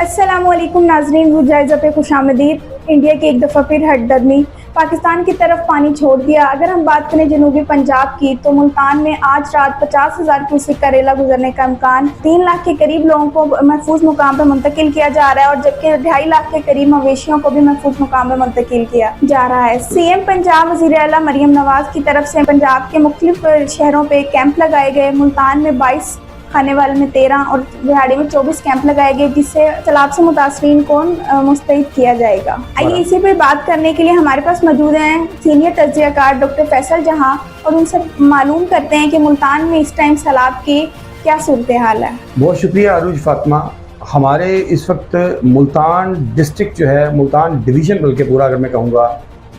अस्सलाम वालेकुम नाजरीन, वो जायज़ा पे खुशामदीद। इंडिया की एक दफ़ा फिर हटदर्मी पाकिस्तान की तरफ पानी छोड़ दिया। अगर हम बात करें जनूबी पंजाब की, तो मुल्तान में आज रात 50,000 क्यूसेक का रेला गुजरने का इम्कान। 3 लाख के करीब लोगों को महफूज मुकाम पर मुंतकिल किया जा रहा है और जबकि 2.5 लाख के करीब मवेशियों को भी महफूज मुकाम पर मुंतकिल किया जा रहा है। सीएम पंजाब वज़ीर आला मरियम नवाज की तरफ से पंजाब के मुख्तलिफ शहरों पर कैंप लगाए गए। मुल्तान में 22, खानेवाल में 13 और बिहाड़ी में 24 कैंप लगाए गए, जिससे सैलाब से मुतासरीन को मुस्तैद किया जाएगा। आइए इसी पर बात करने के लिए हमारे पास मौजूद हैं सीनियर तज्ज़ियाकार डॉक्टर फैसल जहां, और उनसे मालूम करते हैं कि मुल्तान में इस टाइम सैलाब की क्या सूरत हाल है। बहुत शुक्रिया अरूज फातिमा। हमारे इस वक्त मुल्तान डिस्ट्रिक्ट जो है, मुल्तान डिवीज़न बल्कि पूरा अगर मैं कहूँगा,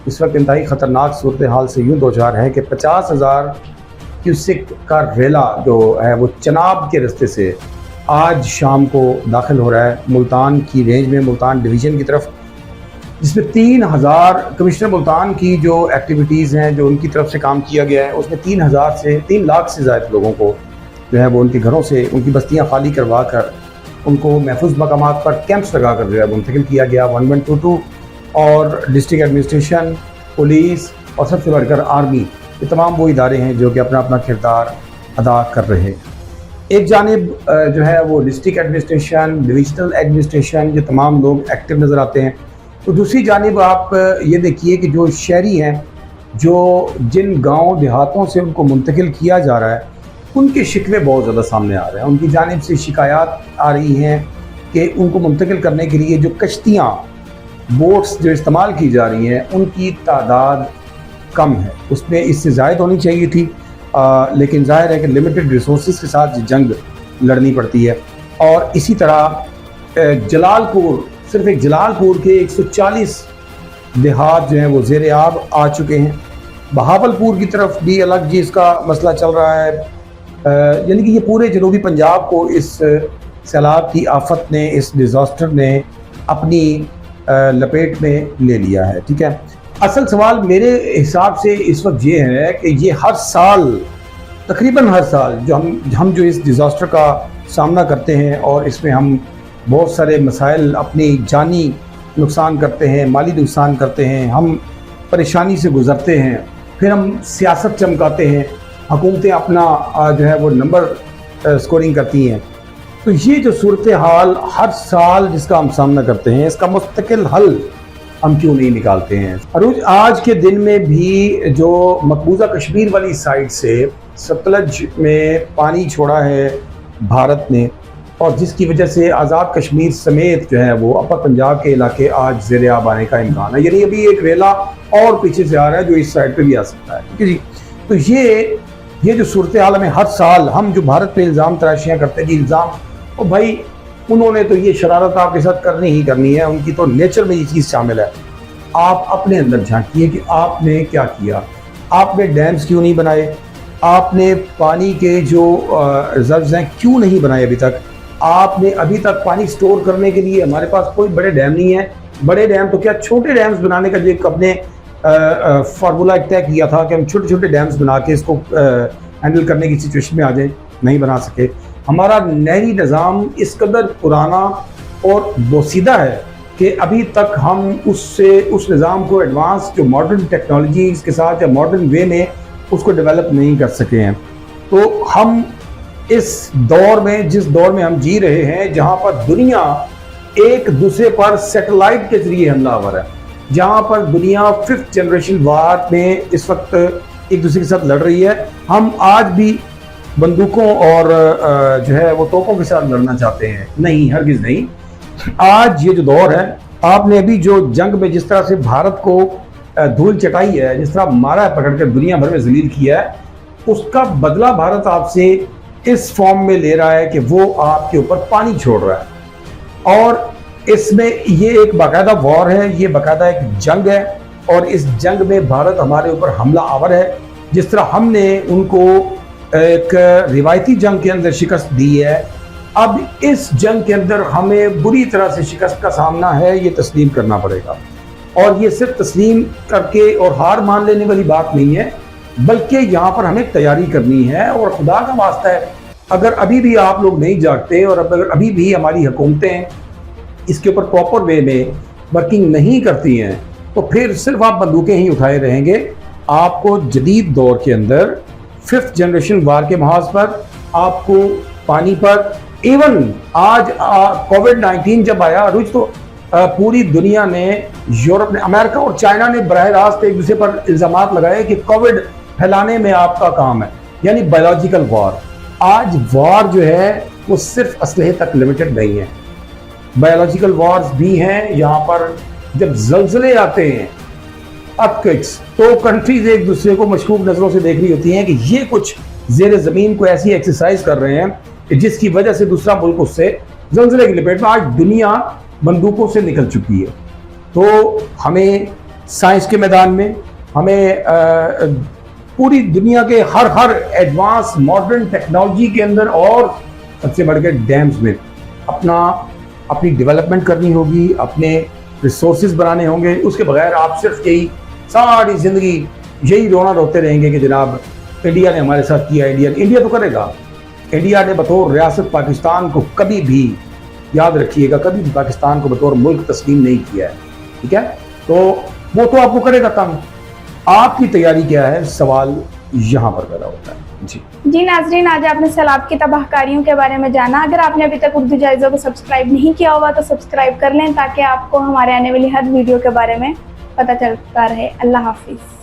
इस वक्त इंतहाई ख़तरनाक सूरत हाल से यूँ दो चार है कि 50,000 क्यूसेक का रेला जो है वो चनाब के रास्ते से आज शाम को दाखिल हो रहा है मुल्तान की रेंज में, मुल्तान डिवीज़न की तरफ, जिसमें 3,000 कमिश्नर मुल्तान की जो एक्टिविटीज़ हैं, जो उनकी तरफ से काम किया गया है, उसमें 3 लाख से ज़्यादा लोगों को जो है वो उनके घरों से, उनकी बस्तियाँ खाली करवा कर उनको महफूज मकामात पर कैंप्स लगा कर जो है मुंतकिल किया गया। 1122 और डिस्ट्रिक्ट एडमिनिस्ट्रेशन, पुलिस और सबसे बढ़कर आर्मी, ये तमाम वो इदारे हैं जो कि अपना अपना किरदार अदा कर रहे हैं। एक जानिब जो है वो डिस्ट्रिक्ट एडमिनिस्ट्रेशन, डिविजनल एडमिनिस्ट्रेशन, ये तमाम लोग एक्टिव नज़र आते हैं। तो दूसरी जानिब आप ये देखिए कि जो शहरी हैं, जो जिन गाँव देहातों से उनको मुंतकिल किया जा रहा है, उनके शिकवे बहुत ज़्यादा सामने आ रहे हैं। उनकी जानिब से शिकायत आ रही हैं कि उनको मुंतकिल करने के लिए जो कश्तियाँ, बोट्स जो इस्तेमाल की जा रही हैं, उनकी तादाद कम है। उसमें इससे ज़ायद होनी चाहिए थी, लेकिन ज़ाहिर है कि लिमिटेड रिसोर्सेज के साथ जंग लड़नी पड़ती है। और इसी तरह जलालपुर, सिर्फ एक जलालपुर के 140 देहात जो हैं वो ज़ेर आब आ चुके हैं। बहावलपुर की तरफ भी अलग जी इसका मसला चल रहा है। यानी कि ये पूरे जनूबी पंजाब को इस सैलाब की आफत ने, इस डिज़ास्टर ने अपनी लपेट में ले लिया है। ठीक है, असल सवाल मेरे हिसाब से इस वक्त ये है कि ये हर साल, तकरीबन हर साल जो हम जो इस डिज़ास्टर का सामना करते हैं, और इसमें हम बहुत सारे मसाइल, अपनी जानी नुकसान करते हैं, माली नुकसान करते हैं, हम परेशानी से गुज़रते हैं, फिर हम सियासत चमकाते हैं, हुकूमतें अपना जो है वो नंबर स्कोरिंग करती हैं। तो ये जो सूरत हाल हर साल जिसका हम सामना करते हैं, इसका मुस्तकिल हल हम क्यों नहीं निकालते हैं। अरूज, आज के दिन में भी जो मकबूजा कश्मीर वाली साइड से सतलज में पानी छोड़ा है भारत ने, और जिसकी वजह से आज़ाद कश्मीर समेत जो है वो अपर पंजाब के इलाके आज ज़ेर आब आने का इम्कान है। यानी अभी एक रेला और पीछे से आ रहा है जो इस साइड पे भी आ सकता है। ठीक है जी। तो ये जो सूरत हाल में हर साल हम जो भारत पे इल्ज़ाम तराशियाँ करते हैं, इल्ज़ाम, और भाई उन्होंने तो ये शरारत आपके साथ करनी ही करनी है, उनकी तो नेचर में ये चीज़ शामिल है। आप अपने अंदर झांकिए कि आपने क्या किया। आपने डैम्स क्यों नहीं बनाए? आपने पानी के जो रिजर्व्स हैं क्यों नहीं बनाए अभी तक? आपने अभी तक पानी स्टोर करने के लिए, हमारे पास कोई बड़े डैम नहीं है। बड़े डैम तो क्या, छोटे डैम्स बनाने का जो एक अपने फार्मूला तय किया था कि हम छोटे छोटे डैम्स बना के इसको हैंडल करने की सिचुएशन में आ जाए, नहीं बना सके। हमारा नहरी निज़ाम इस कदर पुराना और बोसीदा है कि अभी तक हम उस निज़ाम को एडवांस जो मॉडर्न टेक्नोलॉजीज़ के साथ या मॉडर्न वे में उसको डेवलप नहीं कर सके हैं। तो हम इस दौर में, जिस दौर में हम जी रहे हैं, जहाँ पर दुनिया एक दूसरे पर सैटेलाइट के जरिए हमलावर है, जहाँ पर दुनिया 5th जनरेशन वार में इस वक्त एक दूसरे के साथ लड़ रही है, हम आज भी बंदूकों और जो है वो तोपों के साथ लड़ना चाहते हैं? नहीं, हरगिज़ नहीं। आज ये जो दौर है, आपने अभी जो जंग में जिस तरह से भारत को धूल चटाई है, जिस तरह मारा है पकड़ कर, दुनिया भर में जलील किया है, उसका बदला भारत आपसे इस फॉर्म में ले रहा है कि वो आपके ऊपर पानी छोड़ रहा है। और इसमें ये एक बाकायदा वॉर है, ये बाकायदा एक जंग है, और इस जंग में भारत हमारे ऊपर हमला आवर है। जिस तरह हमने उनको एक रिवायती जंग के अंदर शिकस्त दी है, अब इस जंग के अंदर हमें बुरी तरह से शिकस्त का सामना है, ये तस्लीम करना पड़ेगा। और ये सिर्फ तस्लीम करके और हार मान लेने वाली बात नहीं है, बल्कि यहाँ पर हमें तैयारी करनी है। और खुदा का वास्ता है, अगर अभी भी आप लोग नहीं जागते और अगर अभी भी हमारी हुकूमतें اس کے اوپر پراپر وے میں ورکنگ نہیں کرتی ہیں تو پھر صرف آپ بندوقیں ہی اٹھائے رہیں گے. آپ کو جدید دور کے اندر 5th جنریشن وار کے محاذ پر، آپ کو پانی پر، ایون آج کووڈ-19 جب آیا روج تو پوری دنیا نے، یورپ نے، امریکہ اور چائنا نے براہ راست ایک دوسرے پر الزامات لگائے کہ کووڈ پھیلانے میں آپ کا کام ہے، یعنی بایولوجیکل وار. آج وار جو ہے وہ صرف اسلحے تک لمیٹڈ نہیں ہے، بایولوجیکل وارز بھی ہیں. یہاں پر جب زلزلے آتے ہیں، ارتھکویکس، تو کنٹریز ایک دوسرے کو مشکوک نظروں سے دیکھ رہی ہوتی ہیں کہ یہ کچھ زیر زمین کو ایسی ایکسرسائز کر رہے ہیں کہ جس کی وجہ سے دوسرا ملک اس سے زلزلے کی لپیٹ میں. آج دنیا بندوقوں سے نکل چکی ہے. تو ہمیں سائنس کے میدان میں، ہمیں پوری دنیا کے ہر ایڈوانس ماڈرن ٹیکنالوجی کے اندر اور سب سے بڑھ کے ڈیمز میں اپنی ڈیولپمنٹ کرنی ہوگی، اپنے ریسورسز بنانے ہوں گے. اس کے بغیر آپ صرف یہی ساری زندگی یہی رونا روتے رہیں گے کہ جناب انڈیا نے ہمارے ساتھ کیا. انڈیا تو کرے گا. انڈیا نے بطور ریاست پاکستان کو کبھی بھی، یاد رکھیے گا، کبھی بھی پاکستان کو بطور ملک تسلیم نہیں کیا ہے. ٹھیک ہے، تو وہ تو آپ کو کرے گا تنگ. آپ کی تیاری کیا ہے، سوال یہاں پر پیدا ہوتا ہے. جی ناظرین، آج آپ نے سیلاب کی تباہ کاریوں کے بارے میں جانا. اگر آپ نے ابھی تک اردو جائزہ کو سبسکرائب نہیں کیا ہوا تو سبسکرائب کر لیں تاکہ آپ کو ہمارے آنے والی ہر ویڈیو کے بارے میں پتہ چلتا رہے. اللہ حافظ.